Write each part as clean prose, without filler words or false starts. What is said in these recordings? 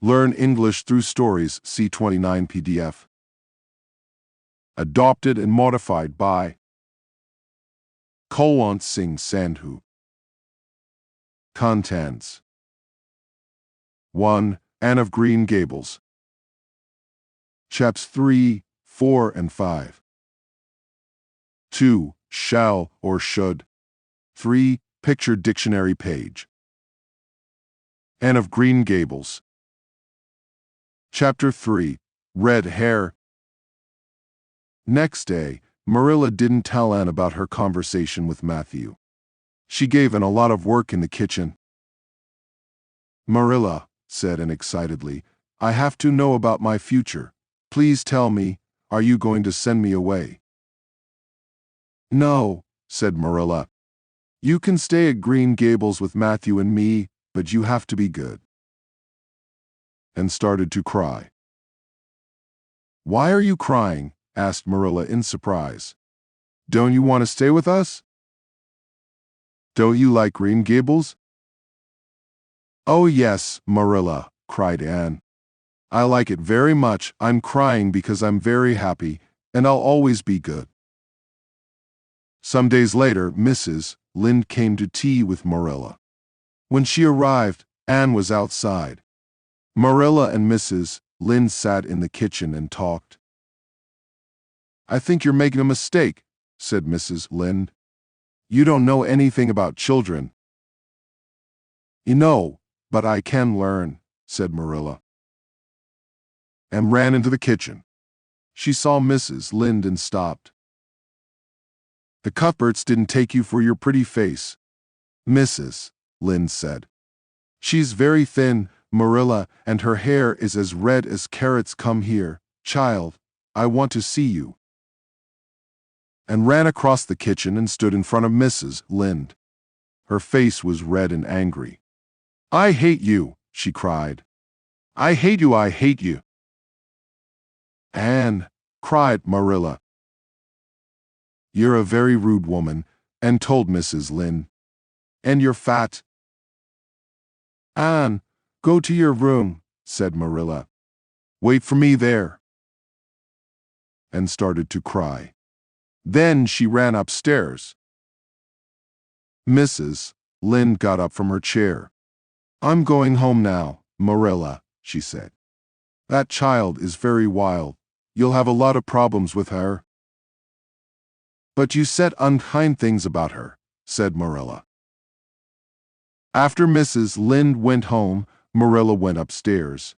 Learn English through stories, C29 PDF. Adopted and modified by Kulwant Singh Sandhu. Contents: 1. Anne of Green Gables. Chaps 3, 4, and 5. 2. Shall or should. 3. Picture dictionary page. Anne of Green Gables. Chapter 3. Red Hair. Next day, Marilla didn't tell Anne about her conversation with Matthew. She gave Anne a lot of work in the kitchen. "Marilla," said Anne excitedly, "I have to know about my future. Please tell me, are you going to send me away?" "No," said Marilla. "You can stay at Green Gables with Matthew and me, but you have to be good." And started to cry. "Why are you crying?" asked Marilla in surprise. "Don't you want to stay with us? Don't you like Green Gables?" "Oh yes, Marilla," cried Anne. "I like it very much. I'm crying because I'm very happy, and I'll always be good." Some days later, Mrs. Lynde came to tea with Marilla. When she arrived, Anne was outside. Marilla and Mrs. Lynde sat in the kitchen and talked. "I think you're making a mistake," said Mrs. Lynde. "You don't know anything about children." "You know, but I can learn," said Marilla, and ran into the kitchen. She saw Mrs. Lynde and stopped. "The Cuthberts didn't take you for your pretty face," Mrs. Lynde said. "She's very thin, Marilla, and her hair is as red as carrots. Come here, child, I want to see you." And ran across the kitchen and stood in front of Mrs. Lynde. Her face was red and angry. "I hate you," she cried. "I hate you, I hate you." "Anne," cried Marilla. "You're a very rude woman," and told Mrs. Lynde. "And you're fat." "Anne, go to your room," said Marilla. "Wait for me there." And started to cry. Then she ran upstairs. Mrs. Lynde got up from her chair. "I'm going home now, Marilla," she said. "That child is very wild. You'll have a lot of problems with her." "But you said unkind things about her," said Marilla. After Mrs. Lynde went home, Marilla went upstairs.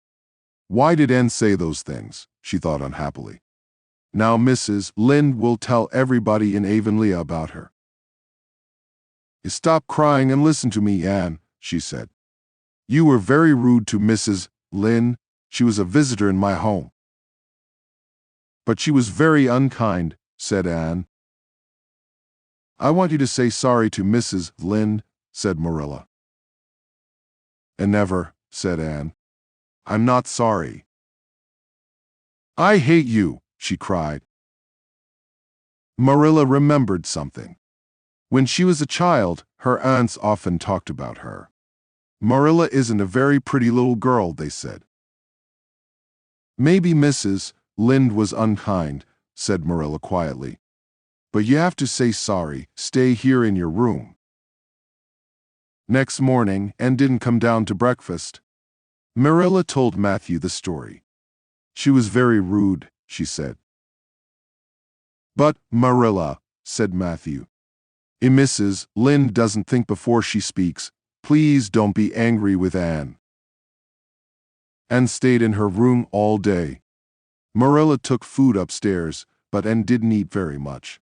Why did Anne say those things? She thought unhappily. Now Mrs. Lynde will tell everybody in Avonlea about her. "Stop crying and listen to me, Anne," she said. "You were very rude to Mrs. Lynde. She was a visitor in my home." "But she was very unkind," said Anne. "I want you to say sorry to Mrs. Lynde," said Marilla. "And never," said Anne. "I'm not sorry." "I hate you," she cried. Marilla remembered something. When she was a child, her aunts often talked about her. "Marilla isn't a very pretty little girl," they said. "Maybe Mrs. Lynde was unkind," said Marilla quietly. "But you have to say sorry. Stay here in your room." Next morning, Anne didn't come down to breakfast. Marilla told Matthew the story. "She was very rude," she said. "But, Marilla," said Matthew, "if Mrs. Lynde doesn't think before she speaks, please don't be angry with Anne." Anne stayed in her room all day. Marilla took food upstairs, but Anne didn't eat very much.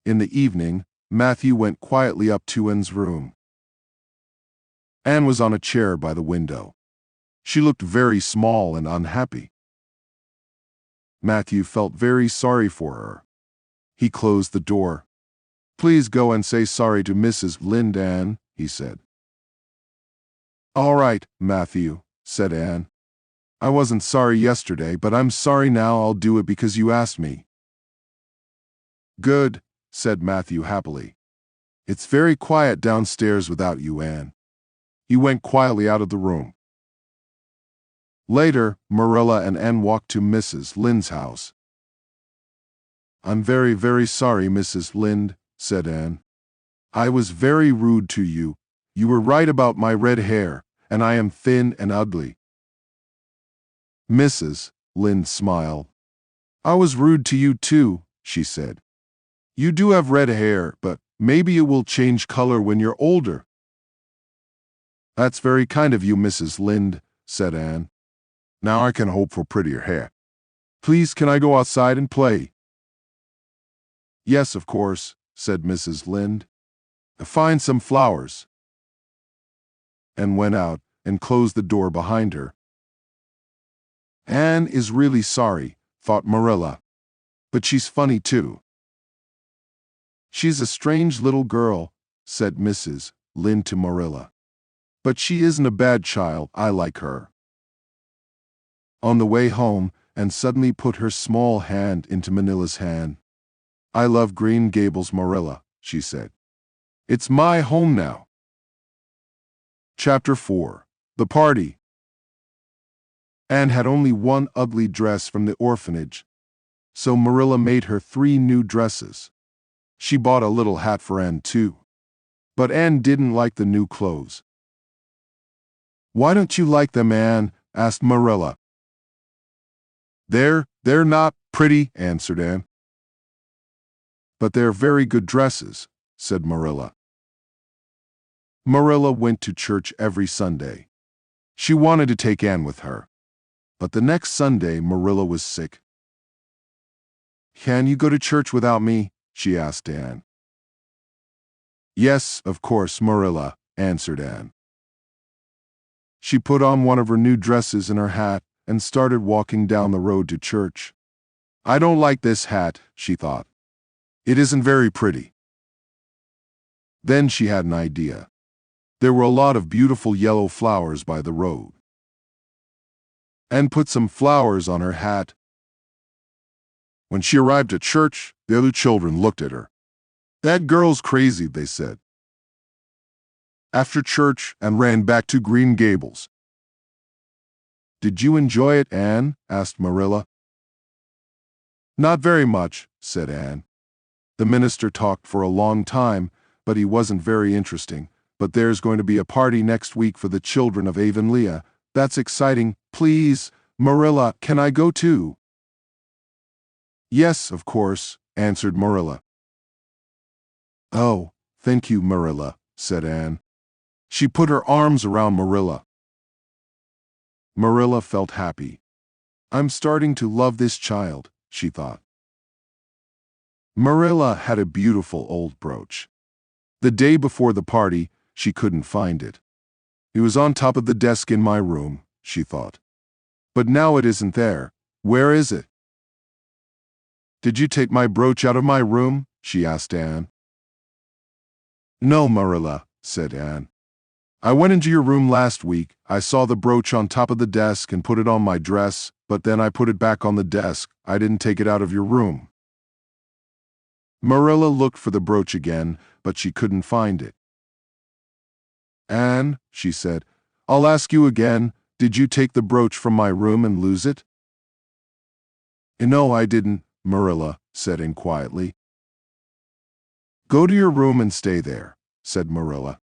In the evening, Matthew went quietly up to Anne's room. Anne was on a chair by the window. She looked very small and unhappy. Matthew felt very sorry for her. He closed the door. "Please go and say sorry to Mrs. Lynde, Anne," he said. "All right, Matthew," said Anne. "I wasn't sorry yesterday, but I'm sorry now. I'll do it because you asked me." "Good," said Matthew happily. "It's very quiet downstairs without you, Anne." He went quietly out of the room. Later, Marilla and Anne walked to Mrs. Lynde's house. "I'm very, very sorry, Mrs. Lynde," said Anne. "I was very rude to you. You were right about my red hair, and I am thin and ugly." Mrs. Lynde smiled. "I was rude to you too," she said. "You do have red hair, but maybe it will change color when you're older." "That's very kind of you, Mrs. Lynde," said Anne. "Now I can hope for prettier hair. Please, can I go outside and play?" "Yes, of course," said Mrs. Lynde. "Find some flowers," and went out and closed the door behind her. Anne is really sorry, thought Marilla, but she's funny too. "She's a strange little girl," said Mrs. Lynde to Marilla. "But she isn't a bad child. I like her." On the way home, Anne suddenly put her small hand into Manila's hand. "I love Green Gables, Marilla," she said. "It's my home now." Chapter 4. The Party. Anne had only one ugly dress from the orphanage, so Marilla made her 3 new dresses. She bought a little hat for Anne too. But Anne didn't like the new clothes. "Why don't you like them, Anne?" asked Marilla. They're not pretty," answered Anne. "But they're very good dresses," said Marilla. Marilla went to church every Sunday. She wanted to take Anne with her. But the next Sunday, Marilla was sick. "Can you go to church without me?" she asked Anne. "Yes, of course, Marilla," answered Anne. She put on one of her new dresses and her hat and started walking down the road to church. "I don't like this hat," she thought. "It isn't very pretty." Then she had an idea. There were a lot of beautiful yellow flowers by the road. Anne put some flowers on her hat. When she arrived at church, the other children looked at her. "That girl's crazy," they said. After church, Anne ran back to Green Gables. "Did you enjoy it, Anne?" asked Marilla. "Not very much," said Anne. "The minister talked for a long time, but he wasn't very interesting. But there's going to be a party next week for the children of Avonlea. That's exciting. Please, Marilla, can I go too?" "Yes, of course," answered Marilla. "Oh, thank you, Marilla," said Anne. She put her arms around Marilla. Marilla felt happy. "I'm starting to love this child," she thought. Marilla had a beautiful old brooch. The day before the party, she couldn't find it. "It was on top of the desk in my room," she thought. "But now it isn't there. Where is it?" "Did you take my brooch out of my room?" she asked Anne. "No, Marilla," said Anne. "I went into your room last week. I saw the brooch on top of the desk and put it on my dress, but then I put it back on the desk. I didn't take it out of your room." Marilla looked for the brooch again, but she couldn't find it. "Anne," she said, "I'll ask you again. Did you take the brooch from my room and lose it?" "No, I didn't," Marilla said in quietly. "Go to your room and stay there," said Marilla,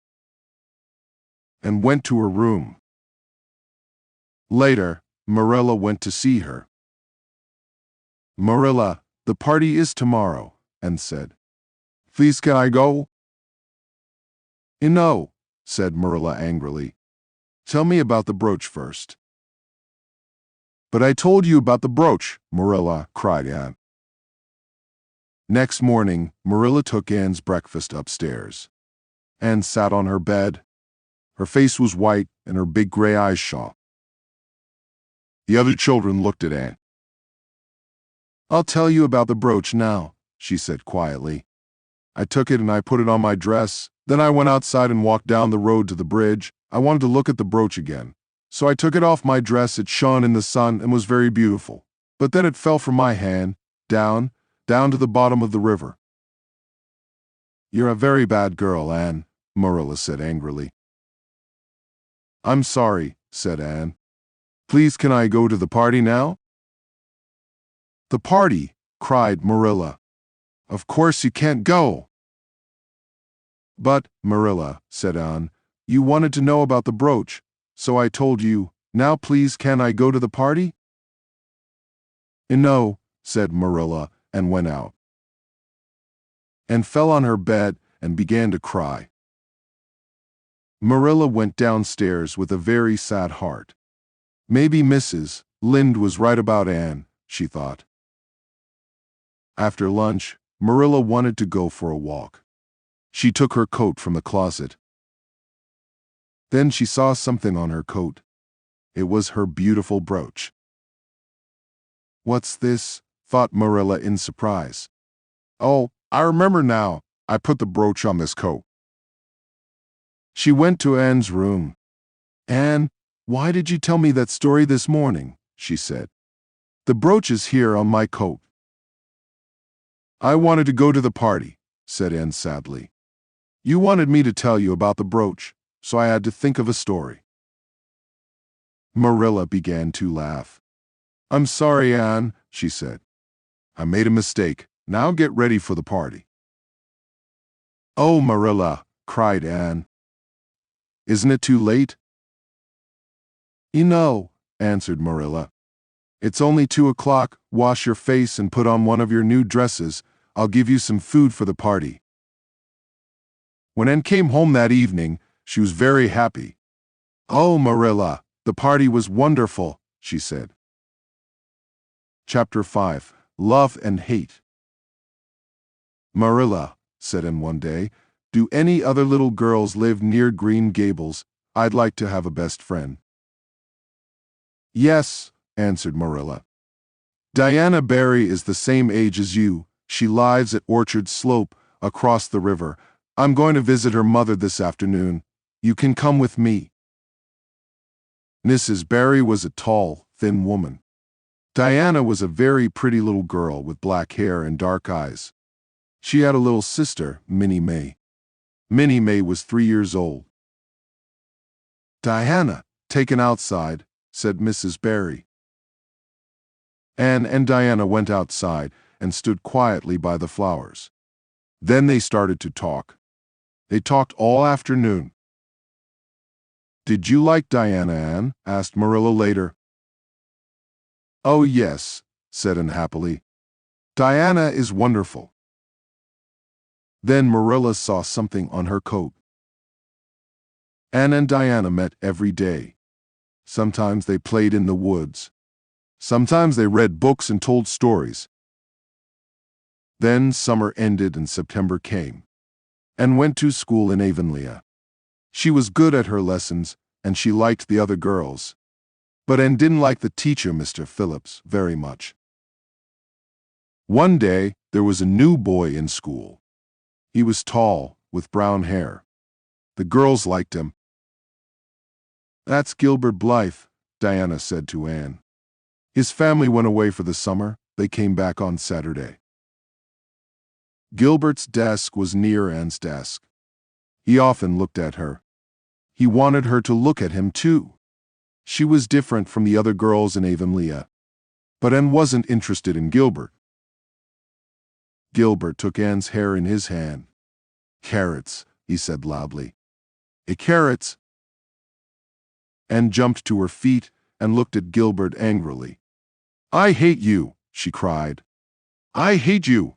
and went to her room. Later, Marilla went to see her. "Marilla, the party is tomorrow," Anne said. "Please, can I go?" "No," said Marilla angrily. "Tell me about the brooch first." "But I told you about the brooch," Marilla cried Anne. Next morning, Marilla took Anne's breakfast upstairs. Anne sat on her bed. Her face was white and her big gray eyes shone. The other children looked at Anne. "I'll tell you about the brooch now," she said quietly. "I took it and I put it on my dress. Then I went outside and walked down the road to the bridge. I wanted to look at the brooch again. So I took it off my dress. It shone in the sun and was very beautiful. But then it fell from my hand, down to the bottom of the river." "You're a very bad girl, Anne," Marilla said angrily. "I'm sorry," said Anne. Please, can I go to the party now? The party, cried Marilla. Of course you can't go. But, Marilla, said Anne, you wanted to know about the brooch, so I told you. Now please, can I go to the party? No, said Marilla, and went out. And fell on her bed and began to cry. Marilla went downstairs with a very sad heart. Maybe Mrs. Lynde was right about Anne, she thought. After lunch, Marilla wanted to go for a walk. She took her coat from the closet. Then she saw something on her coat. It was her beautiful brooch. What's this? Thought Marilla in surprise. Oh, I remember now. I put the brooch on this coat. She went to Anne's room. Anne, why did you tell me that story this morning? She said. The brooch is here on my coat. I wanted to go to the party, said Anne sadly. You wanted me to tell you about the brooch, so I had to think of a story. Marilla began to laugh. I'm sorry, Anne, she said. I made a mistake. Now get ready for the party. Oh, Marilla, cried Anne. Isn't it too late? No, answered Marilla. It's only 2:00. Wash your face and put on one of your new dresses. I'll give you some food for the party. When Anne came home that evening, she was very happy. Oh, Marilla, the party was wonderful, she said. Chapter 5. Love and Hate. Marilla, said Anne one day, do any other little girls live near Green Gables? I'd like to have a best friend. Yes, answered Marilla. Diana Barry is the same age as you. She lives at Orchard Slope, across the river. I'm going to visit her mother this afternoon. You can come with me. Mrs. Barry was a tall, thin woman. Diana was a very pretty little girl with black hair and dark eyes. She had a little sister, Minnie May. Minnie May was 3 years old. Diana, taken outside, said Mrs. Barry. Anne and Diana went outside and stood quietly by the flowers. Then they started to talk. They talked all afternoon. Did you like Diana, Anne? Asked Marilla later. Oh, yes, said Anne happily. Diana is wonderful. Then Marilla saw something on her coat. Anne and Diana met every day. Sometimes they played in the woods. Sometimes they read books and told stories. Then summer ended and September came. Anne went to school in Avonlea. She was good at her lessons, and she liked the other girls. But Anne didn't like the teacher, Mr. Phillips, very much. One day, there was a new boy in school. He was tall, with brown hair. The girls liked him. That's Gilbert Blythe, Diana said to Anne. His family went away for the summer. They came back on Saturday. Gilbert's desk was near Anne's desk. He often looked at her. He wanted her to look at him, too. She was different from the other girls in Avonlea. But Anne wasn't interested in Gilbert. Gilbert took Anne's hair in his hand. Carrots, he said loudly. Carrots. Anne jumped to her feet and looked at Gilbert angrily. I hate you, she cried. I hate you.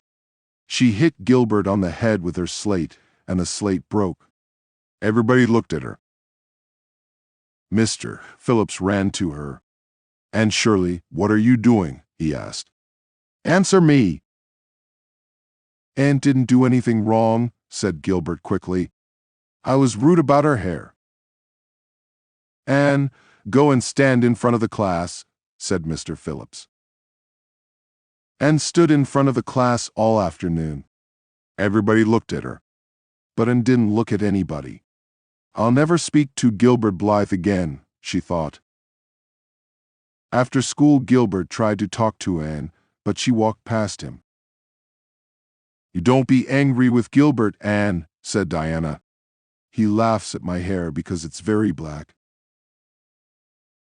She hit Gilbert on the head with her slate, and the slate broke. Everybody looked at her. Mr. Phillips ran to her. Anne Shirley, what are you doing? He asked. Answer me. Anne didn't do anything wrong, said Gilbert quickly. I was rude about her hair. Anne, go and stand in front of the class, said Mr. Phillips. Anne stood in front of the class all afternoon. Everybody looked at her. But Anne didn't look at anybody. I'll never speak to Gilbert Blythe again, she thought. After school, Gilbert tried to talk to Anne, but she walked past him. You don't be angry with Gilbert, Anne, said Diana. He laughs at my hair because it's very black.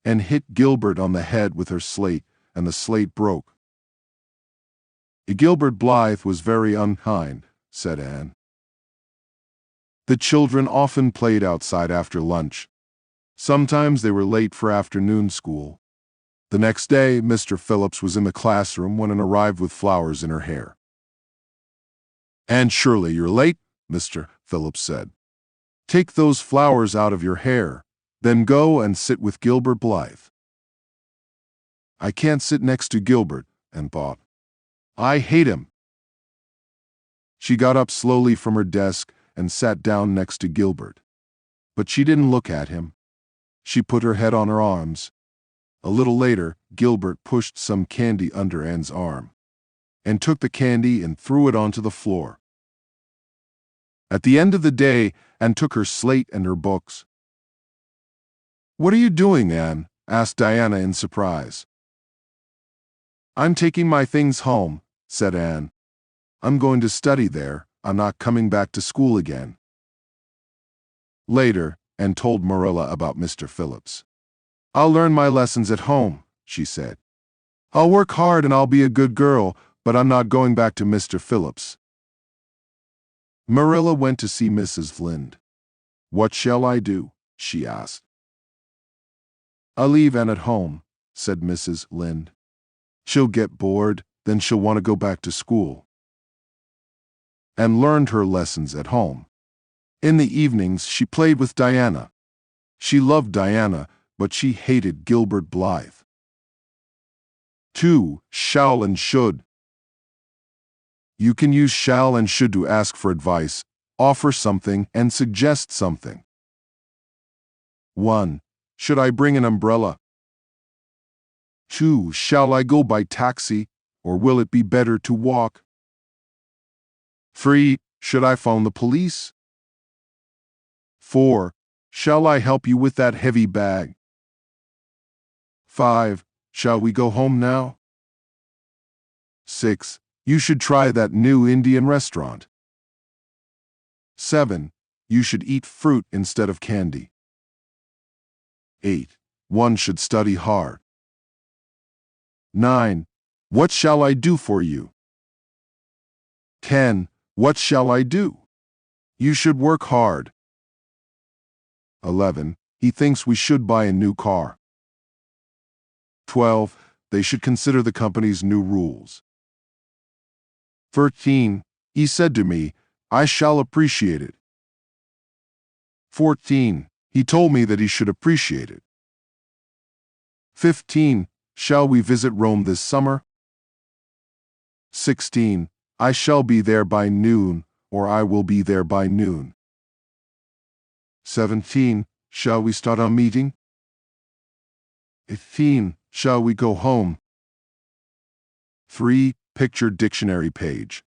and hit Gilbert on the head with her slate, and the slate broke. Gilbert Blythe was very unkind, said Anne. The children often played outside after lunch. Sometimes they were late for afternoon school. The next day, Mr. Phillips was in the classroom when Anne arrived with flowers in her hair. "Anne Shirley, you're late," Mr. Phillips said. "Take those flowers out of your hair, then go and sit with Gilbert Blythe." "I can't sit next to Gilbert," Anne thought. "I hate him." She got up slowly from her desk and sat down next to Gilbert. But she didn't look at him. She put her head on her arms. A little later, Gilbert pushed some candy under Anne's arm, and took the candy and threw it onto the floor. At the end of the day, Anne took her slate and her books. "What are you doing, Anne?" asked Diana in surprise. "I'm taking my things home," said Anne. "I'm going to study there. I'm not coming back to school again." Later, Anne told Marilla about Mr. Phillips. "I'll learn my lessons at home," she said. "I'll work hard and I'll be a good girl, but I'm not going back to Mr. Phillips." Marilla went to see Mrs. Lynde. "What shall I do?" she asked. "I'll leave Anne at home," said Mrs. Lynde. "She'll get bored, then she'll want to go back to school." Anne learned her lessons at home. In the evenings, she played with Diana. She loved Diana, but she hated Gilbert Blythe. 2. Shall and should. You can use shall and should to ask for advice, offer something, and suggest something. 1. Should I bring an umbrella? 2. Shall I go by taxi, or will it be better to walk? 3. Should I phone the police? 4. Shall I help you with that heavy bag? 5. Shall we go home now? 6. You should try that new Indian restaurant. 7. You should eat fruit instead of candy. 8. One should study hard. 9. What shall I do for you? 10. What shall I do? You should work hard. 11. He thinks we should buy a new car. 12. They should consider the company's new rules. 13. He said to me, I shall appreciate it. 14. He told me that he should appreciate it. 15. Shall we visit Rome this summer? 16. I shall be there by noon, or I will be there by noon. 17. Shall we start our meeting? 18. Shall we go home? 3. Picture dictionary page.